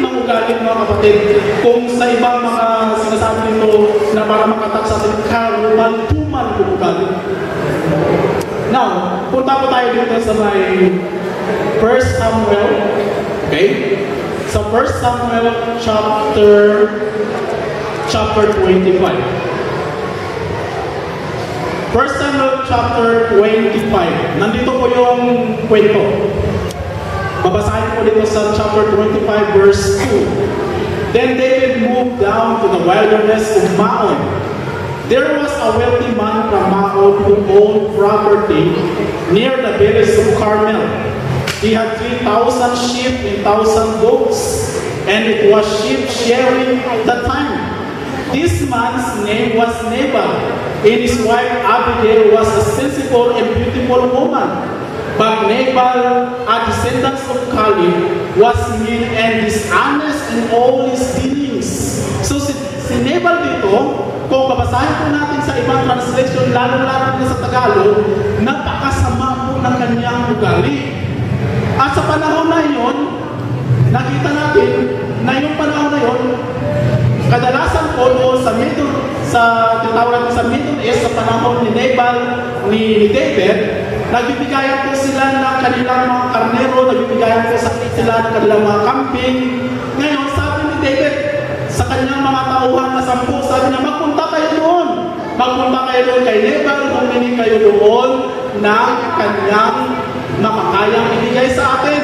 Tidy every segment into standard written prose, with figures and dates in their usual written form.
ng ugali mga kapatid. Kung sa ibang mga sinasabi nito na para makatak sa atin, karumal-tumal ng ugali. Now, punta po tayo dito sa may 1 Samuel. Okay? Sa 1 Samuel chapter 25. 1 Samuel chapter 25. Nandito po yung kwento. Babasahin ko dito sa chapter 25 verse 2. Then David moved down to the wilderness of Maon. There was a wealthy man from Maon who owned property near the village of Carmel. He had 3,000 sheep and 1,000 goats, and it was sheep sharing at the time. This man's name was Nabal, and his wife Abigail was a sensible and beautiful woman. But Nabal, a descendant of Caleb, was mean and dishonest in all his dealings. So si Nabal dito, kung babasahin po natin sa ibang translation, lalo-lalo na sa Tagalog, napakasama po ng kanyang ugali. At sa panahon na yun, nakita natin na yung panahon na yun, kadalasan po doon sa tinatawag natin sa Middle East, sa panahon ni Nabal, ni David, nagbibigayan po sila ng kanilang mga karnero, nagbibigayan po sila ng kanilang mga kambing. Ngayon, sabi ni David sa kanyang mga tauhan na 10, sabi niya, magpunta kayo doon. Magpunta kayo doon kay Nabal, humingi kayo doon ng kanyang makakayang ibigay sa atin.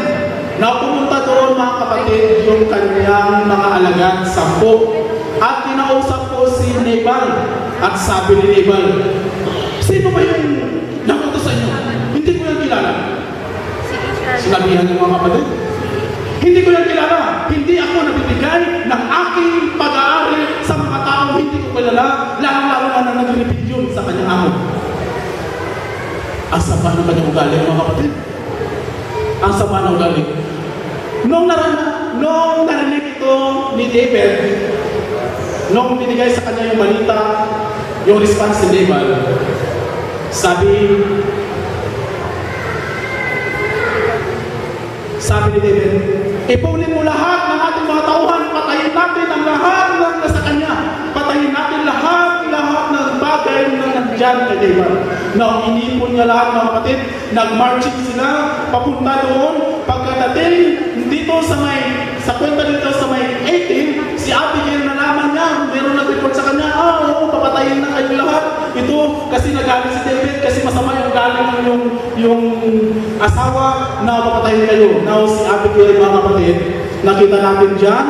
Na pumunta doon mga kapatid yung kanyang mga alagad 10. At kinausap po si Nabal. At sabi ni Nabal, sino ba yung napunta sa inyo? Hindi ko yan kilala. Sinabihan ng mga kapatid, hindi ko yan kilala. Hindi ako nabibigay ng aking pag-aari sa mga taong hindi ko kilala, lalo-lalo na nag-repeat yun sa kanyang amo. Ang sama ng kanyang ugali, mga kapatid. Ang sama ng ugali. Nung narinig ito ni David, nung binigay sa kanya yung balita, yung response ni Nabal, sabi ni David, ipunin mo lahat ng ating mga tauhan, patayin natin ang lahat ng nasa kanya, patayin natin lahat ng bagay na nandyan kay Nabal. Na inipon niya lahat mga kapatid, nag-marching sila, papunta doon, pagkadating dito sa kwenta dito sa may 18, si Abigail nalaman niya, meron nag-report sa kanya, oo, papatayin na kayo lahat. Ito, kasi nagalit si David, kasi masama yung galing yung asawa na papatayin kayo. Now, si Abigail mga kapatid, nakita natin dyan,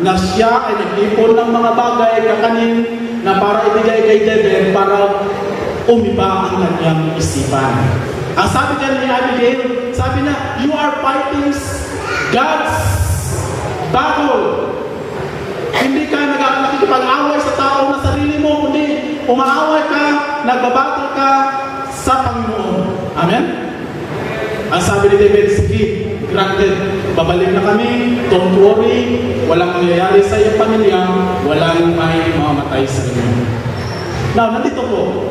na siya ay nag-ipon ng mga bagay, kakanin, na para ibigay kay David, para umiba ang kanyang isipan. Ang sabi dyan ni Abigail, sabi niya, you are fighting God's battle. Hindi ka nakikipag-away sa tao na sarili mo, kundi umaaway ka, nagbabattle ka sa Panginoon. Amen? Ang sabi ni David, sige, granted, babalik na kami, don't worry, walang mangyayari sa iyong pamilya, walang may mamamatay sa inyo. Now, nandito po,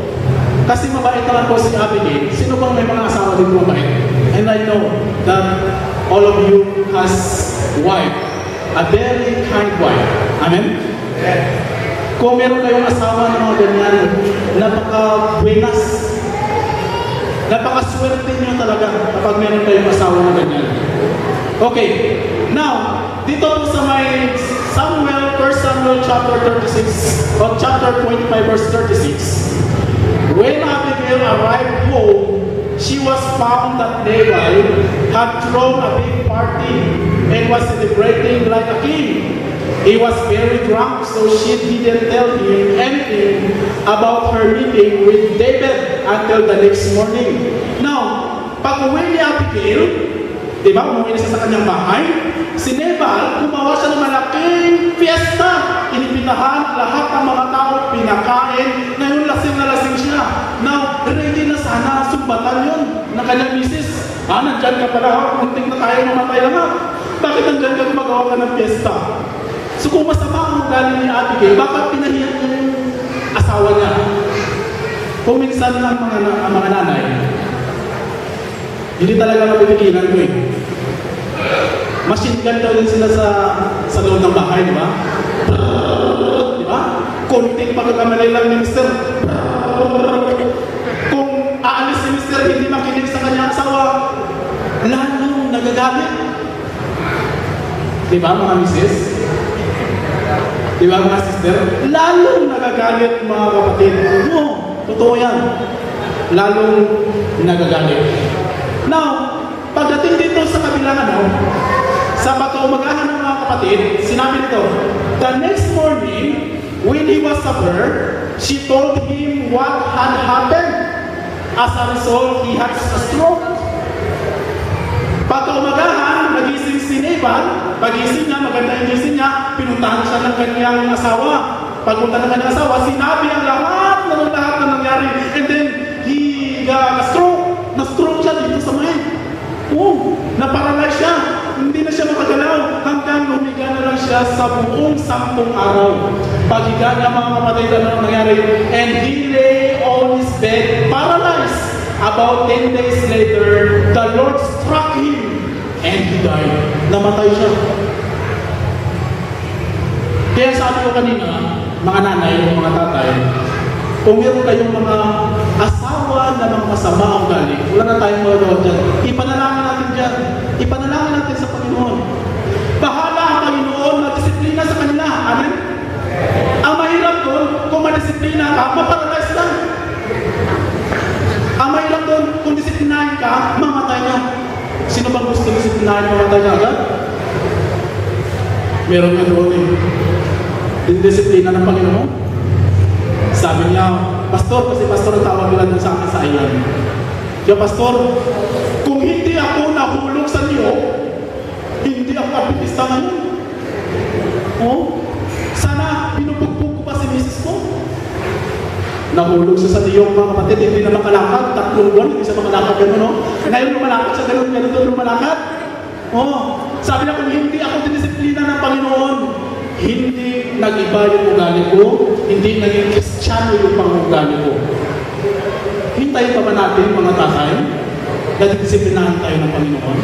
kasi mabait naman po si Abigail, sino bang may mga asawa din po mabait? And I know that all of you has wife, a very kind wife. Amen? Kung meron kayong asawa ng mga ganyan, napaka-buenas, napaka-swerte niyo talaga kapag meron kayong asawa ng ganyan. Okay, now, dito po sa may Samuel, 1 Samuel chapter 36, or chapter 25 verse 36, when Abigail arrived home, she was found that Nabal had thrown a big party and was celebrating like a king. He was very drunk, so she didn't tell him anything about her meeting with David until the next morning. Now, pag-uwi ni Abigail, di ba, umuwi na siya sa kanyang bahay, si Nabal, gumawa siya ng malaking fiesta. Inibitahan lahat ng mga tao, pinakain. Ngayon, lasing na lasing siya. Now, ready na sana, sumbatan yun ng kanyang misis. Nandyan ka pala, muntik na tayo mamatay lahat. Bakit nandyan ka gumagawa ka ng fiesta? So kung masama ang ugali ni Abigail, bakit pinahiyan yung asawa niya? Kung minsan ang mga nanay, hindi talaga napipigilan ko eh. Machine gun daw din sila sa sa loob ng bahay, di ba? Di ba? Konting pagkakamali lang ni Mr. Kung aalis si Mr. hindi makinig sa kanyang asawa, lalong nagagalit. Di ba mga misis? Di ba mga sister? Lalong nagagalit mga kapatid. Oo, totoo yan. Lalong nagagalit. Now, pagdating dito sa kabilang sa pag-umagahan ng mga kapatid, sinabi nito, the next morning, when he was supper, she told him what had happened. As a result, he had a stroke. Pagkaumagahan, nagising si Nabal, pagising niya, maganda yung gising niya, pinuntahan siya ng kanyang asawa. Pagpunta ng kanyang asawa, sinabi ang lahat na nangyari. And then, he got a stroke. Na-stroke siya dito sa mind. Oh, na-paralyze siya. Hindi na siya makagalaw hanggang humiga na lang siya sa buong 10 araw. Paghiga niya mga kapatid, ano nangyari? And he lay on his bed, paralyzed. About 10 days later, the Lord struck him and he died. Namatay siya. Kaya sabi ko kanina, mga nanay, mga tatay, kung meron kayong mga asawa na mga masama ang galing, wala na tayong magagawa dyan. Ipanalangin natin dyan. Ipanalangin natin sa Panginoon. Bahala ang Panginoon na disiplina sa kanila. Amen? Ang mahirap doon, kung madisiplina ka, maparalyze lang. Ang mahirap doon, kung disiplinahin ka, mamatay ka. Sino bang gusto disiplinahin, mamatay ka agad? Meron nga doon disiplina ng Panginoon. Sabi niya, Pastor, kasi Pastor ang tawag nila sa akin sa island. Kaya Pastor, kung hindi ako nahulog sa niyo, hindi ako artista ngayon. Oh, sana pinupugbog ko pa si misis ko. Nahulog sa niyong mga kapatid, hindi na makalakad, 3 buwan, hindi siya makalakad gano'n, no? Ngayon lumalakad siya gano'n lumalakad. Oh, sabi na kung hindi ako dinisiplina ng Panginoon, hindi nag-iba yung ugali ko, hindi naging Kristiyano yung pangugali ko. Hintayin pa ba natin mga tatay na disiplinahan tayo ng Panginoon?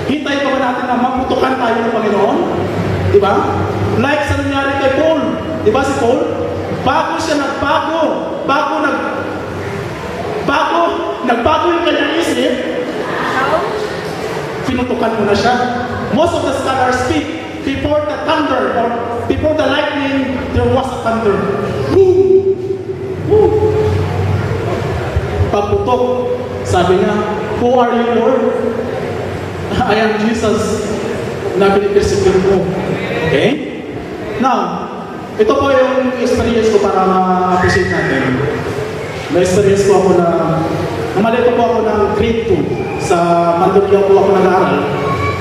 Hintayin pa ba natin na maputukan tayo ng Panginoon? Di ba? Like sa nangyari kay Paul. Di ba si Paul? Bago siya nagbago, nagbago yung kanyang isip, pinutukan mo na siya. Most of the scholars speak, before the thunder or before the lightning, there was a thunder. Woo! Woo! Pagputok, sabi niya, who are you, Lord? I am Jesus na pinipersecute mo. Okay? Now, ito po yung experience ko para ma-appreciate natin. Na-experience ko ako na namalito po ako ng grade 2 sa Mandaluyong po ako nag-aaral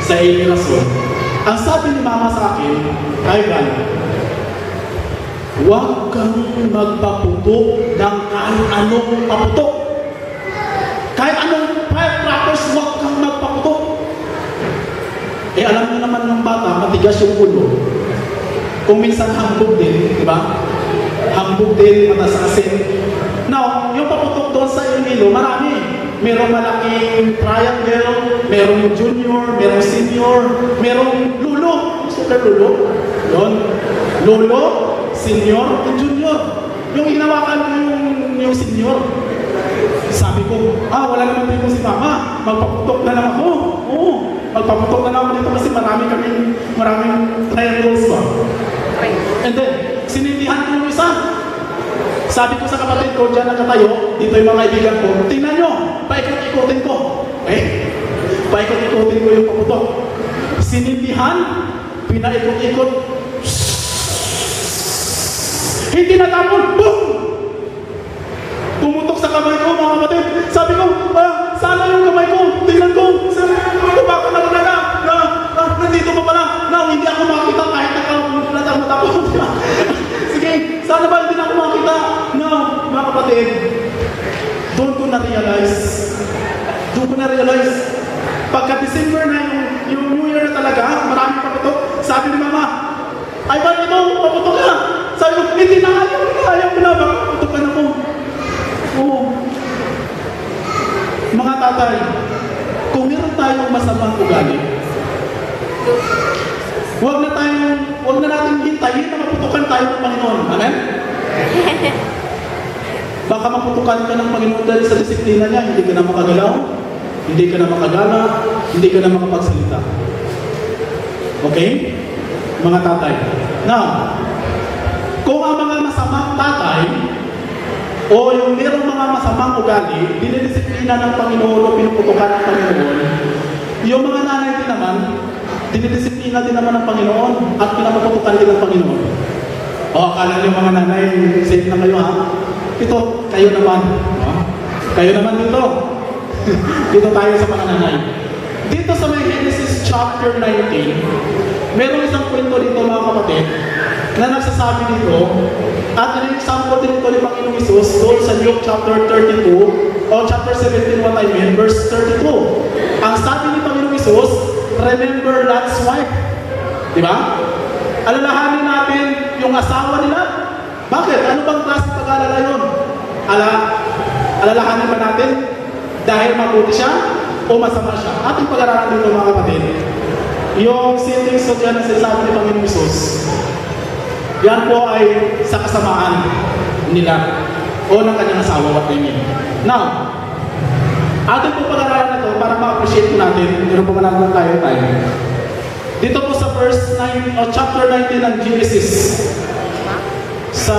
sa Rason. Ang sabi ni Mama sa akin, Ivan, huwag kang magpaputok ng kahit anong paputok. Kahit anong firecrackers, huwag kang magpaputok. Eh alam niyo naman ng bata, matigas yung ulo. Kung minsan hambog din, di ba? Hambog din, matas asin. Now, yung paputok doon sa Iloilo, marami. Merong malaking triangle, merong junior, merong senior, merong lulo. Gusto ka lulo? Yun. Lulo, senior, and junior. Yung hinawakan ko yung senior. Sabi ko, wala naman dito si Mama. Magpaputok na lang ako. Oo, magpaputok na lang ako dito kasi maraming triangles ba. And then, sinindihan ko yung isa. Sabi ko sa kapatid ko, dyan nakatayo, dito yung mga kaibigan ko, tingnan nyo, paikot-ikotin ko. Eh, paikot-ikotin ko yung paputok. Sinindihan, pinaikot-ikot. Hindi natapon, boom! Pumutok sa kamay ko, mga kapatid. Sabi ko, sana yung kamay ko, tingnan ko, sana yung kamay ko, baka nandito pa pala. Hindi ako makita kahit natapon. Sige, sana ba hindi na ako makita? No, mga kapatid, doon ko na-realize, pagka-December na yung New Year na talaga, maraming paputok. Sabi ni Mama, ay ba ito, paputok ka? Sabi ko, hindi na ayaw ko na, baka paputokan ako. Oo. Mga tatay, kung meron tayong masamang ugali, Huwag na natin hintayin na maputukan tayo ng Panginoon. Amen? Baka maputukan ka ng Panginoon dahil sa disiplina niya, hindi ka na makagalaw, hindi ka na makagala, hindi ka na makapagsalita. Okay? Mga tatay. Now, kung ang mga masamang tatay o yung merong mga masamang ugali, dinidisiplina ng Panginoon o pinuputukan ng Panginoon, yung mga nanay din naman, dinidisiplina din naman ng Panginoon at pinaputukan din ng Panginoon. O, akala niyo mga nanay, safe na kayo ha? Ito, kayo naman. Kayo naman dito. Dito tayo sa mga nanay. Dito sa may Genesis chapter 19, merong isang kwento dito mga kapatid na nagsasabi dito at in-example din ito ni Panginoong Isus doon sa Luke chapter 32 o chapter 17 what I mean, verse 32. Ang sabi ni Panginoong Isus, remember Lot's wife. Diba? Alalahanin natin yung asawa nila. Bakit? Ano bang klase pag-alala yun? Alalahanin ba natin dahil mabuti siya o masama siya? Ating pag-aralan dito mga kapatid. Yung sitting so dyan na sinasabi ni Panginoong Isus, yan po ay sa kasamaan nila o ng kanyang asawa, what I mean. Now, ating po pag-aralan na ito para ma-appreciate po natin, pero pumanaglan tayo. Dito po sa verse 9 o chapter 19 ng Genesis, sa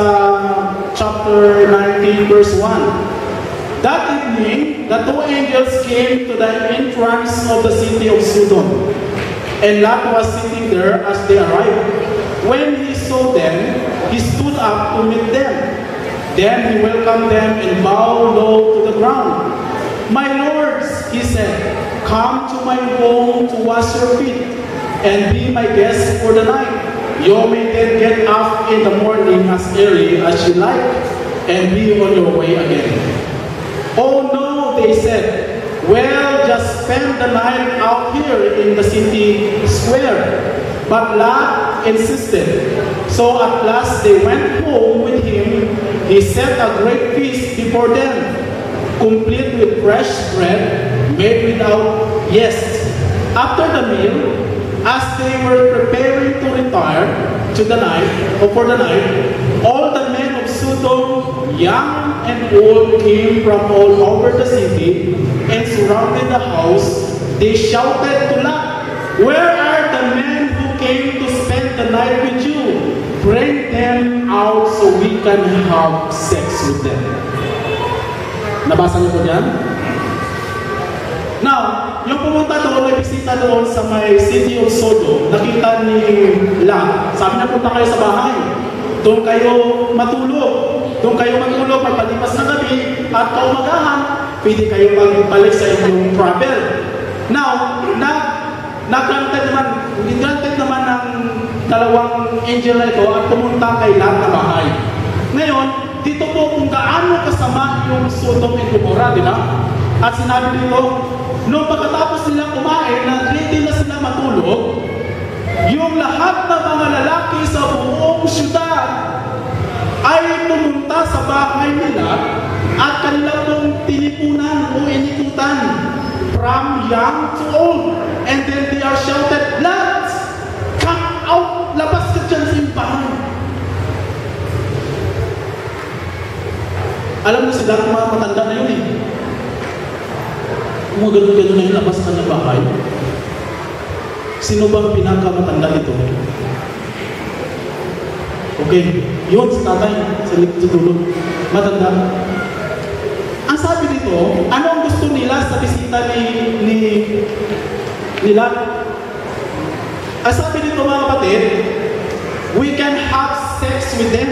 chapter 19 verse 1. That evening, the two angels came to the entrance of the city of Sodom, and Lot was sitting there as they arrived. When he saw them, he stood up to meet them. Then he welcomed them and bowed low to the ground. My lords, he said, come to my home to wash your feet and be my guests for the night. You may then get up in the morning as early as you like and be on your way again. Oh no, they said, well, just spend the night out here in the city square. But Lot insisted. So at last they went home with him. He set a great feast before them, complete with fresh bread made without yeast. After the meal, as they were preparing to retire for the night, all the men of Sodom, young and old, came from all over the city and surrounded the house. They shouted to Lot, where are the men who came to spend the night with you? Bring them out so we can have sex with them. Nabasa niyo po dyan? Now, yung pumunta doon, may bisita doon sa may city of Sodom, nakita ni Lot. Sabi niya, punta kayo sa bahay. Doon kayo matulog. Pagpalipas ng gabi at kaumagahan, pwede kayo magbalik sa inyong travel. Now, granted naman ng dalawang angel na ito at pumunta kay Lot na bahay. Ngayon, dito po kung gaano kasama yung Sodom and Gomorrah, di ba? At sinabi dito, nung pagkatapos nila kumain, na ready na sila matulog, yung lahat ng mga lalaki sa buong syudad ay pumunta sa bahay nila at kanila pong tinipunan o inikutan from young to old. And then they are shouted, Lot, come out, labas ka dyan sa imbahan. Alam mo sila, mga matanda na yun eh. Kung ganun-ganun na yun, labas ka ng bahay. Sino bang pinakamatanda dito? Okay, yun si tatay, sa tulog. Matanda. Ang sabi dito, ano ang gusto nila sa bisita ni Lot? Ang sabi dito mga kapatid, we can have sex with them.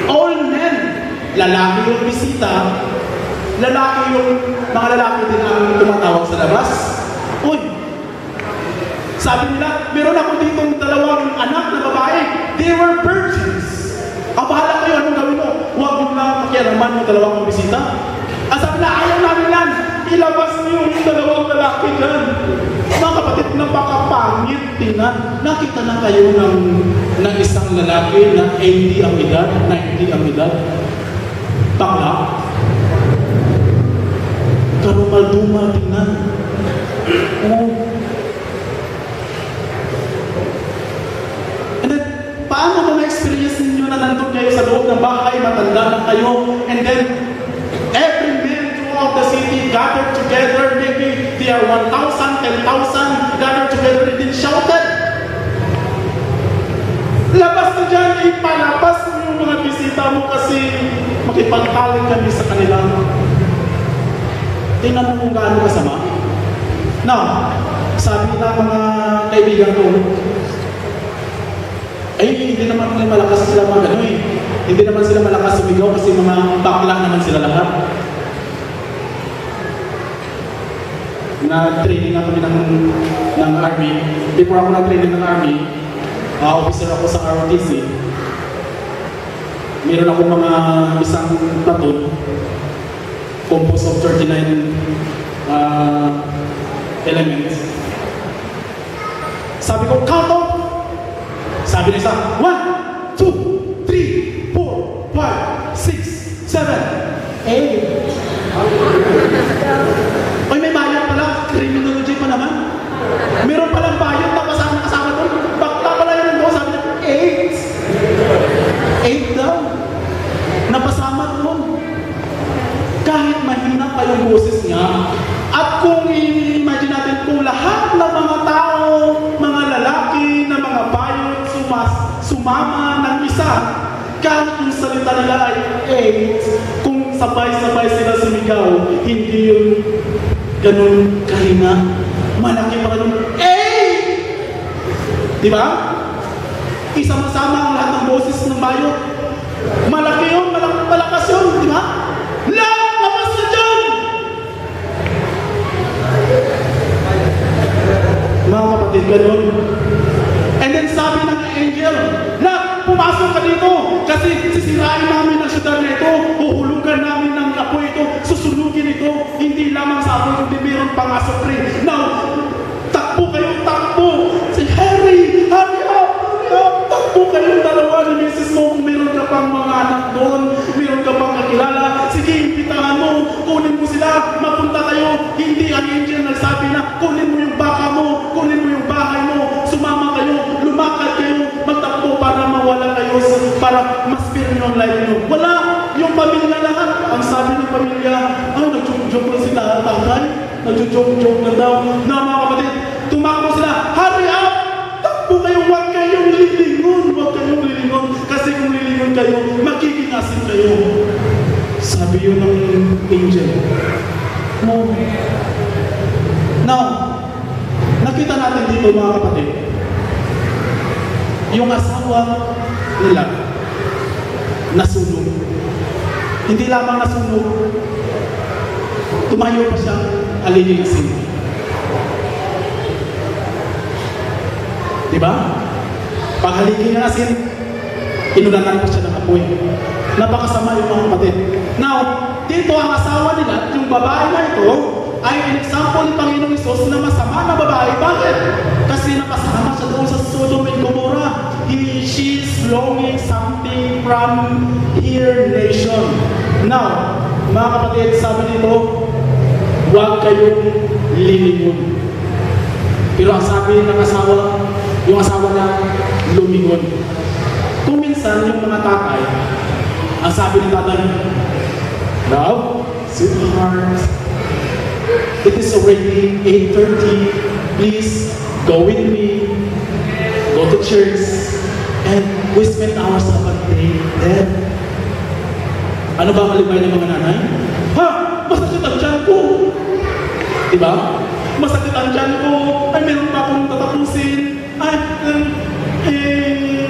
All men, lalaki yung bisita, mga lalaki din ang tumatawag sa labas. Uy, sabi nila, meron ako ditong dalawang anak na babae. They were virgins. Ang bahala kayo, anong gawin mo? Huwag mo lang makialaman yung dalawang bisita. Ang sabi na, ayaw namin yan. Ilabas niyo yung dalawang lalaki dyan. Mga kapatid, napakapangit tingnan. Nakita na kayo ng isang lalaki na 80 ang edad, 90 ang edad. Bakla. Karumal-dumal tingnan. Oh. Paano mo na-experience ninyo na nandun kayo sa loob ng bahay, matanda na kayo, and then every man throughout the city gathered together, maybe they are 1,000, 10,000 gathered together and then shouted, labas na dyan, ipalabas mo yung mga bisita mo kasi makipagtalik kami sa kanila. Tingnan mo kung gaano kasama. Now, sabi na mga kaibigan ko, ay, hindi naman malakas sila mga ano eh. Hindi naman sila malakas sumigaw kasi mga bakla naman sila lahat. Na-training na kami ng army. Before ako na-training ng army, officer ako sa ROTC. Meron ako mga isang platoon, composed of 39 elements. Sabi ko, count off! Sabi niya isa, 1, 2, 3, 4, 5, 6, 7, 8. Oy, may bayad pala. Criminology pa naman. Meron palang bayad na kasama doon. Bakla pala yun doon. Sabi niya, 8. 8 daw. Napasama doon. Kahit mahina pa yung boses niya. At kung i-imagine natin kung lahat ng mga tao, mga lalaki, na mga bayad, sumama ng isa, kahit yung salita nila ay 8, kung sabay-sabay sila sumigaw, hindi yun ganun kahina. Malaki pa ganun, 8! Diba? Isama-sama ang lahat ng boses ng bayo. Malaki yun, malakas yun, diba? Lahat! Labas na dyan! Mga kapatid, ganun. And then sabi ng angel, na pumasok ka dito kasi sisirain namin ang syudad na ito, uhulugan namin ng apoy ito, susunugin ito, hindi lamang sa apoy, kundi meron pangasok rin. Now, takbo kayo, takbo! Si Harry, hurry up! Takbo kayong dalawa ni Mrs. mo kung meron ka pang mga anak doon, meron ka pang kakilala, sige, impitahan mo, kunin mo sila, mapunta kayo. Hindi ang angel nagsabi na, kunin mo yung baka mo, kunin mo yung bahay mo, sumama kayo, lumakad kayo, magtakbo para mawala kayo, para ma-spare nyo ang life nyo. Wala! Yung pamilya lahat, ang sabi ng pamilya, ay, nag-joke na sila, tatay, nag-joke na daw. Na mga kapatid, tumakbo sila, hurry up! Takbo kayo, huwag kayong lilingon, kasi kung lilingon kayo, magiging asin kayo. Sabi yun ng angel. No. Now, nakita natin dito mga kapatid, yung asawa nila nasunog. Hindi lamang nasunog, tumayo pa siya, alilisin. Diba? Paghaligi ng asin, inunanan pa siya ng apoy. Napakasama yung mga kapatid. Now, dito ang asawa nila, yung babae na ito, ay in-example ni Panginoong Isus na masama na babae. Bakit? Kasi napasama siya doon sa Sodom and Gomorrah. She's longing something from her nation. Now, mga kapatid, sabi dito, huwag kayong lilingon. Pero ang sabi ng asawa, yung asawa niya, lumingon. Kung minsan, yung mga tatay, ang sabi ng tatay, love, sweetheart, it is already 8:30. Please go with me. Go to church. And we spend our Sabbath day there. Ano ba ang alibay ng mga nanay? Ha? Masakit ang tiyan ko. Diba? Masakit ang tiyan ko. Ay, meron pa akong tatapusin. Ay,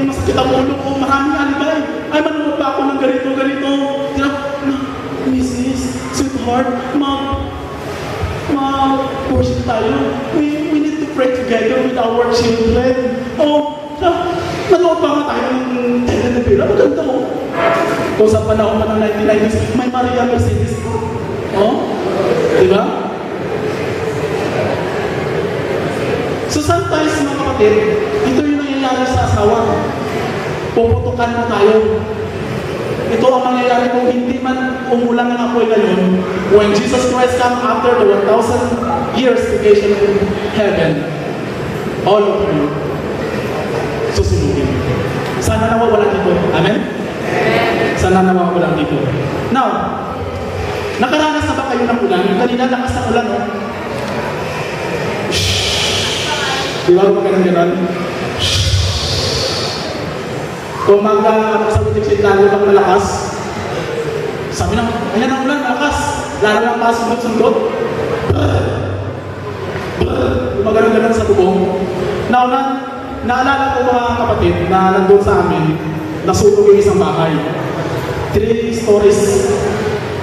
masakit ang ulo ko. Maraming alibay. Ay, manood pa ako ng ganito. Mrs. Sweetheart, worship tayo. We need to pray together with our children. Nanood pa nga tayo ng telenovela. Maganda ko. Kung sa panahon pa ng 1990s, may Maria Mercedes. Diba? So sometimes, mga kapatid, ito yung nangyayari sa asawa. Puputukan mo tayo. Ito ang mangyayari kung hindi man umulang ang apoy ngayon. When Jesus Christ comes after the 1,000 years vacation in heaven, all of you. susunugin. Sana nawawala dito. Amen? Sana nawawala dito. Now, nakaranas na ba kayo ng ulan? Kanina lakas ng ulan, no? Di ba kung ganun? Kung magsabutik sa italo ng malakas, sabi na, ayan ang ulan, malakas. Lalo lang pasundot-sundot. Gumagano'n-ganon sa bubong. Now, naalala ko mga kapatid na nandun sa amin, nasunog yung isang bahay. 3 stories.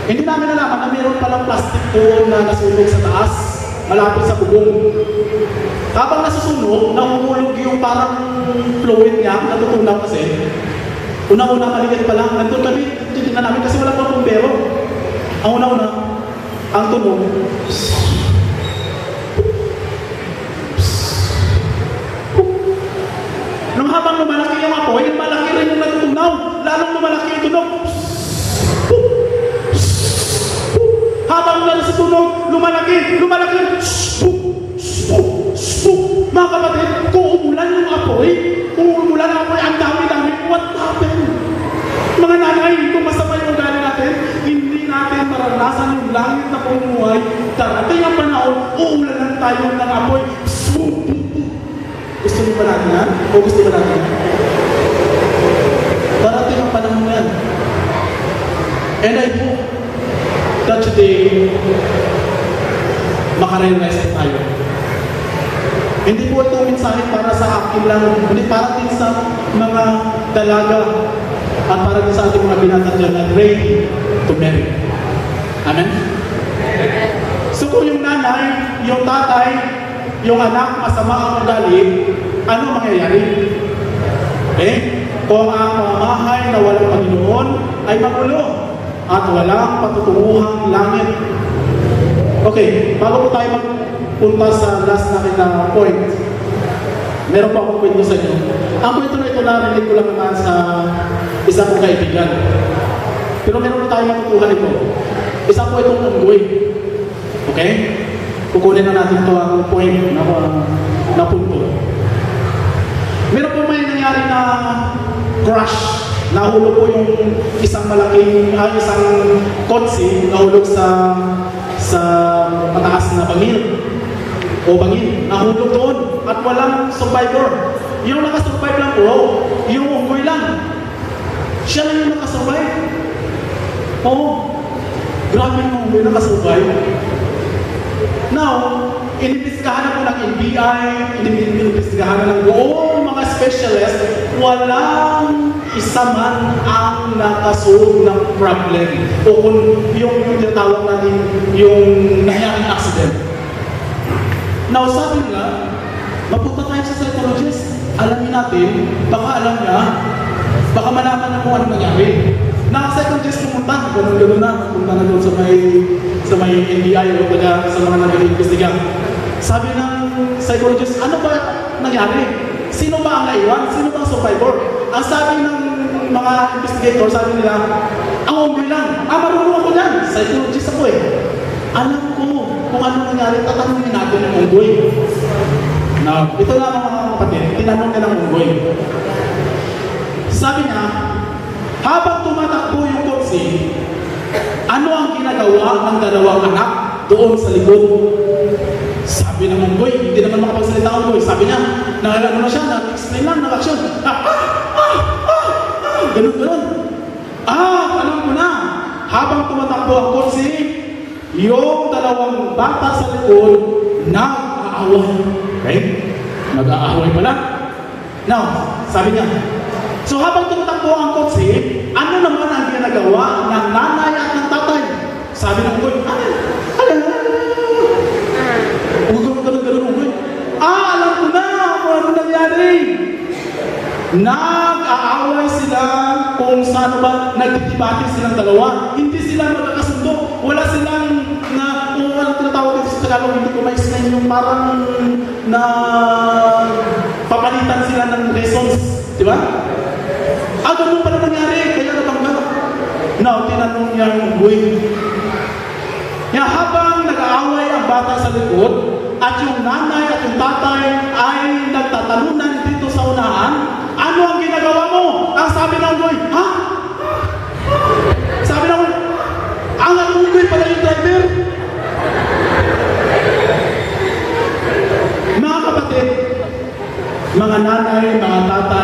Hindi namin nalaman na mayroon palang plastic doon na nasunog sa taas, malapit sa bubong. Habang nasusunog, nahuhulog yung parang fluid niya, natutunaw kasi. Una-una maliit pa lang, nandun kami, titignan namin kasi wala pang bumbero. Ang una-una, ang tunog, nung habang lumalaki yung apoy, malaki rin yung natutunaw. Lalong lumalaki yung tunog. Habang nasusunog, lumalaki. Mga kapatid, kung umulan yung apoy, ang dami-dami, what happened? Mga nanay, kung masama yung ugali natin, hindi natin maranasan yung langit na pumuhay. Darating ang panahon, uulanan tayo ng apoy. Gusto niyo ba natin yan? O gusto ba natin yan? Darating ang panahon yan. And I hope that today, makarealize tayo. Hindi po ito mensahe para sa akin lang, hindi para din sa mga dalaga at para din sa ating mga binata dyan na ready to marry. Amen? So kung yung nanay, yung tatay, yung anak masama ang ugali, ano mangyayari? Kung ang mamahay na walang Panginoon ay magulo at walang patutunguhang langit. Okay, bago po tayo magpunta sa last natin na point, meron pa akong kwento sa inyo. Ang kwento na ito narinig ko lang naman sa isa kong kaibigan. Pero meron na tayo matutuhan ito. Isa po itong unggoy. Okay? Kukunin na natin ito ang point na punto. Meron po may nangyari na crash. Nahulog po yung isang isang kotse, nahulog sa mataas na bangin. Nahulog doon at walang survivor. Yung nakasurvive lang po, yung unggoy lang. Siya lang yung nakasurvive. Grabe yung unggoy nakasurvive. Now, inimbestigahan na po ng NBI, inimbestigahan na ng buong mga specialist, walang isa man ang nakasolve ng problem. O kung yung tinatawag natin yung nangyaring accident. Now, sabi nila, mapunta tayo sa psychologist. Alamin natin, baka alam niya, baka malaman na kung ano nangyari. Psychologist pumunta, gano'n na, pumunta na doon sa may NBI o taga sa mga nag-iimbestiga. Sabi ng psychologist, ano ba nangyari? Sino ba ang naiwan? Sino ba ang survivor? Ang sabi ng mga investigator, sabi nila, ang unggoy lang. Marunong ako yan. Psychologist ako eh. Alam ko kung ano nangyari, tatanungin natin ng unggoy. Now, ito na mga kapatid, tinanong nila ng unggoy. Sabi niya, habang tumatakbo yung kotse, ano ang ginagawa ng dalawang anak doon sa likod? Sabi ng unggoy, hindi naman makapagsalita ang unggoy. Sabi niya, naalala na siya, nag-explain lang, nag-action. Ganun. Alam ko na. Habang tumatakbo ang kotse, yung dalawang bata sa likod, nag-aaway. Okay? Nag-aaway pala. Now, sabi niya, so habang tumatakbo ang kotse, ano naman ang ginagawa ng nanay at ng tatay? Sabi ng unggoy, ganun. Alam ko na kung ano nangyari. Nag-aaway sila kung saan ba nagtitibati silang dalawa. Hindi sila magkakasundo. Wala silang kung ano tinatawag dito sa Tagalog, hindi ko ma-explain yung parang na papalitan sila ng lessons. Di ba? Ganun pala nangyari. Kaya nabangga. Now, tinanong niya yung unggoy. Habang nag-aaway ang bata sa likod, at yung nanay at yung tatay ay nagtatalunan dito sa unahan,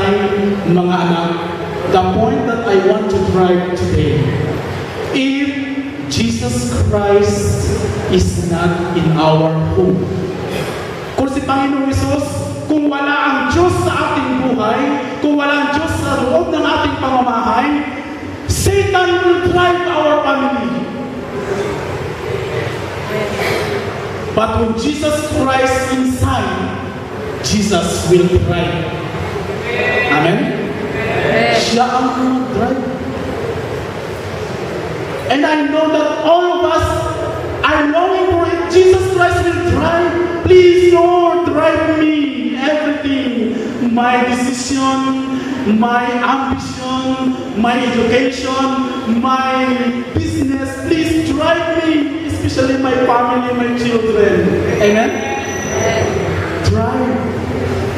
time, mga anak, the point that I want to drive today, if Jesus Christ is not in our home, kung si Panginoong Hesus, kung wala ang Diyos sa ating buhay, kung wala ang Diyos sa loob ng ating pamamahay, Satan will drive our family. But when Jesus Christ inside, Jesus will drive. Amen? Siya ang drive. And I know that all of us are longing for it. Jesus Christ will drive. Please, Lord, drive me. Everything. My decision, my ambition, my education, my business. Please drive me. Especially my family, my children. Amen? Drive.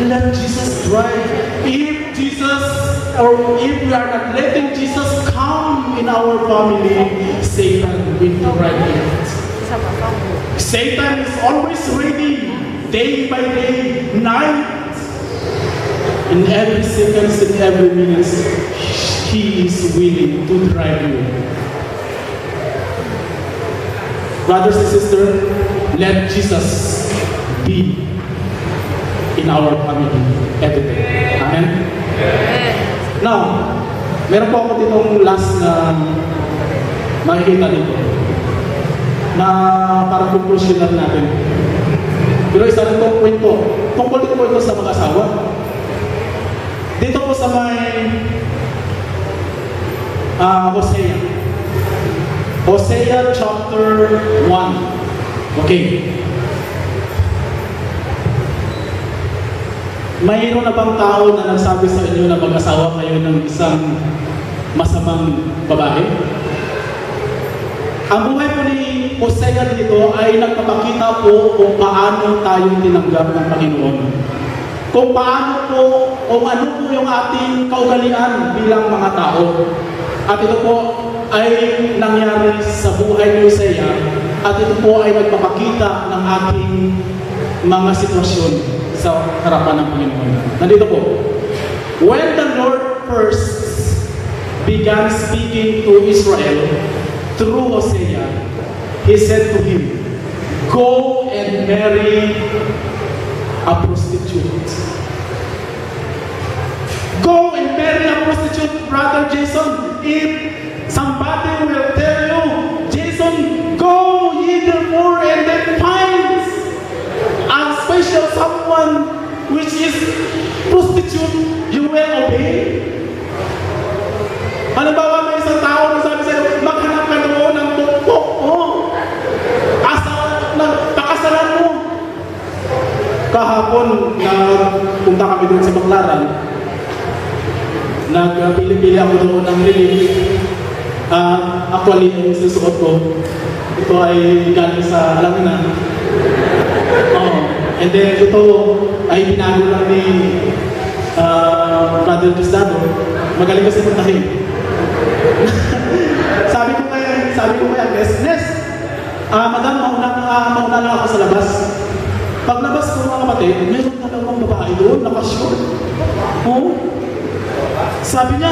Let Jesus drive. If Jesus, or if we are not letting Jesus come in our family, Satan will drive it. Satan is always ready, day by day, night, in every second, in every minute, he is willing to drive you. Brothers and sisters, let Jesus be in our family every day. Amen? Now, meron po ako ditong last na makikita dito na parang conclusion na natin. Pero isa rin itong kwento. Tungkol din po ito sa mag-asawa. Dito po sa may Hosea. Hosea chapter 1. Okay. Mayroon na bang tao na nagsabi sa inyo na mag-asawa kayo ng isang masamang babae? Ang buhay po ni Hosea dito ay nagpapakita po kung paano tayo tinanggap ng Panginoon. Kung paano po, kung ano po yung ating kaugalian bilang mga tao. At ito po ay nangyari sa buhay ni Hosea. At ito po ay nagpapakita ng ating mga sitwasyon sa harapan ng Panginoon. Nandito po. When the Lord first began speaking to Israel through Hosea, He said to him, "Go and marry a prostitute." Go and marry a prostitute, Brother Jason. If somebody will tell you, Jason, go ye therefore and then find a special someone which is prostitute, you will obey. Halimbawa, may isang tao na sabi sa'yo, maghanap ka doon ng tuktok. Pakasalan mo. Kahapon, punta kami doon sa Baclaran. Nagpili-pili ako doon ng relief. Actually, yung susuot ko, ito ay galing sa, alam mo na, and then ito ay binago lang ni Brother Gustavo. Magaling kasi puntahin. sabi ko kaya, Nes, madam, mauna lang ako sa labas. Paglabas ko mga kapatid, meron na dalawang babae doon, nakashort. Sabi niya,